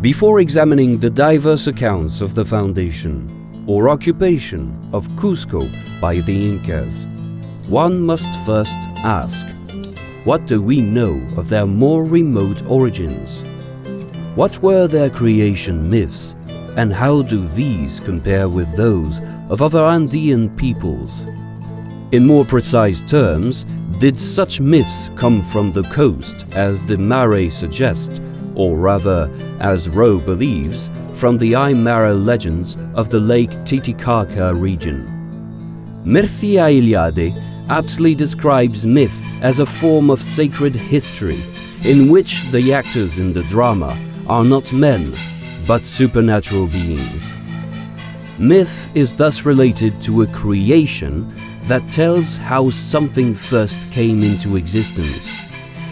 Before examining the diverse accounts of the foundation or occupation of Cusco by the Incas, one must first ask, what do we know of their more remote origins? What were their creation myths, and how do these compare with those of other Andean peoples? In more precise terms, did such myths come from the coast, as the Mare suggests, or rather, as Rowe believes, from the Aymara legends of the Lake Titicaca region? Mircea Eliade aptly describes myth as a form of sacred history, in which the actors in the drama are not men, but supernatural beings. Myth is thus related to a creation that tells how something first came into existence.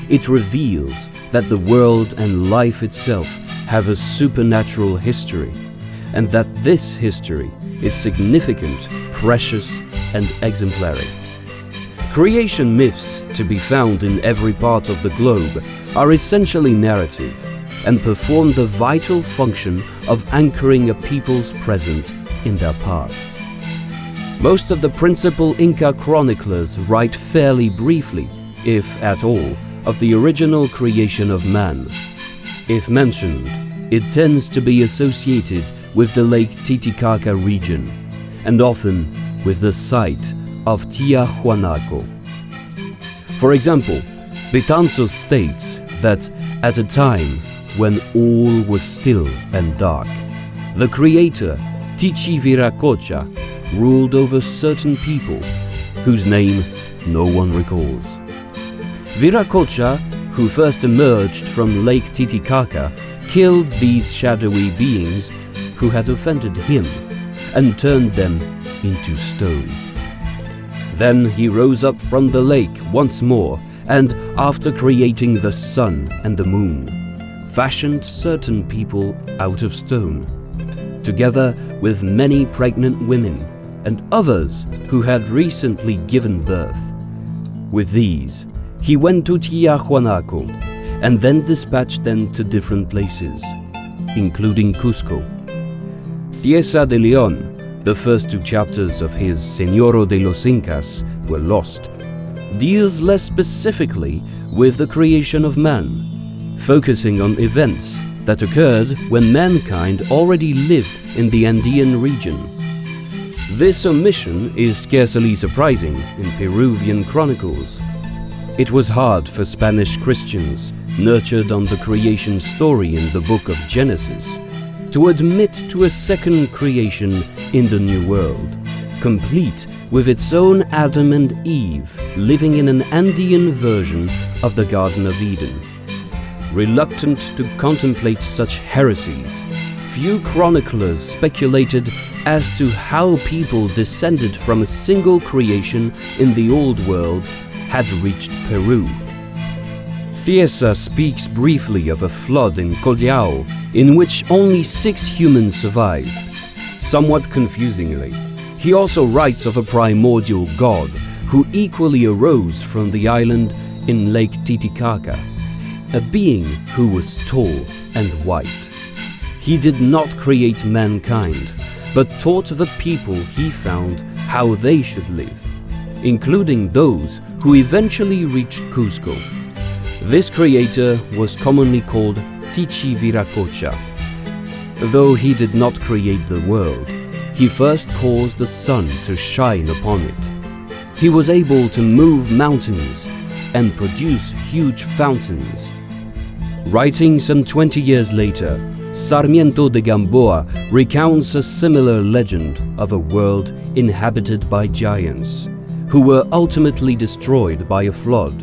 It reveals that the world and life itself have a supernatural history, and that this history is significant, precious, and exemplary. Creation myths, to be found in every part of the globe, are essentially narrative and perform the vital function of anchoring a people's present in their past. Most of the principal Inca chroniclers write fairly briefly, if at all, of the original creation of man. If mentioned, it tends to be associated with the Lake Titicaca region, and often with the site of Tiahuanaco. For example, Betanzos states that at a time when all was still and dark, the creator Tichiviracocha ruled over certain people whose name no one recalls. Viracocha, who first emerged from Lake Titicaca, killed these shadowy beings who had offended him and turned them into stone. Then he rose up from the lake once more and, after creating the sun and the moon, fashioned certain people out of stone, together with many pregnant women and others who had recently given birth. With these, he went to Tiahuanaco and then dispatched them to different places, including Cusco. Cieza de León, the first two chapters of his Señoro de los Incas were lost, deals less specifically with the creation of man, focusing on events that occurred when mankind already lived in the Andean region. This omission is scarcely surprising in Peruvian chronicles. It was hard for Spanish Christians, nurtured on the creation story in the book of Genesis, to admit to a second creation in the New World, complete with its own Adam and Eve living in an Andean version of the Garden of Eden. Reluctant to contemplate such heresies, few chroniclers speculated as to how people descended from a single creation in the Old World had reached Peru. Cieza speaks briefly of a flood in Collao in which only 6 humans survived. Somewhat confusingly, he also writes of a primordial god who equally arose from the island in Lake Titicaca, a being who was tall and white. He did not create mankind, but taught the people he found how they should live, including those who eventually reached Cusco. This creator was commonly called Tichiviracocha. Though he did not create the world, he first caused the sun to shine upon it. He was able to move mountains and produce huge fountains. Writing some 20 years later, Sarmiento de Gamboa recounts a similar legend of a world inhabited by giants, who were ultimately destroyed by a flood.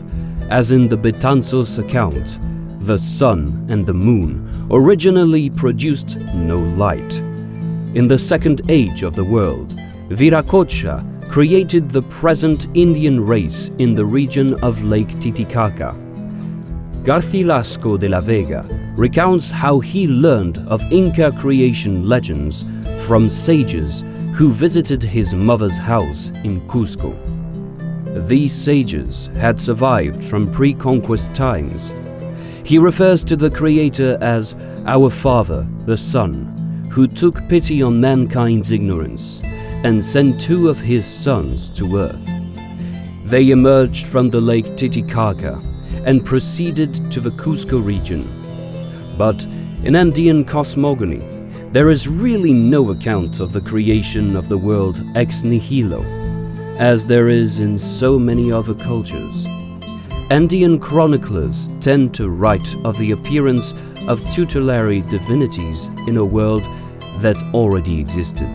As in the Betanzos account, the sun and the moon originally produced no light. In the second age of the world, Viracocha created the present Indian race in the region of Lake Titicaca. Garcilasco de la Vega recounts how he learned of Inca creation legends from sages who visited his mother's house in Cusco. These sages had survived from pre-conquest times. He refers to the Creator as our Father, the Son, who took pity on mankind's ignorance and sent 2 of his sons to earth. They emerged from the lake Titicaca and proceeded to the Cusco region. But in Andean cosmogony, there is really no account of the creation of the world ex nihilo, as there is in so many other cultures. Andean chroniclers tend to write of the appearance of tutelary divinities in a world that already existed.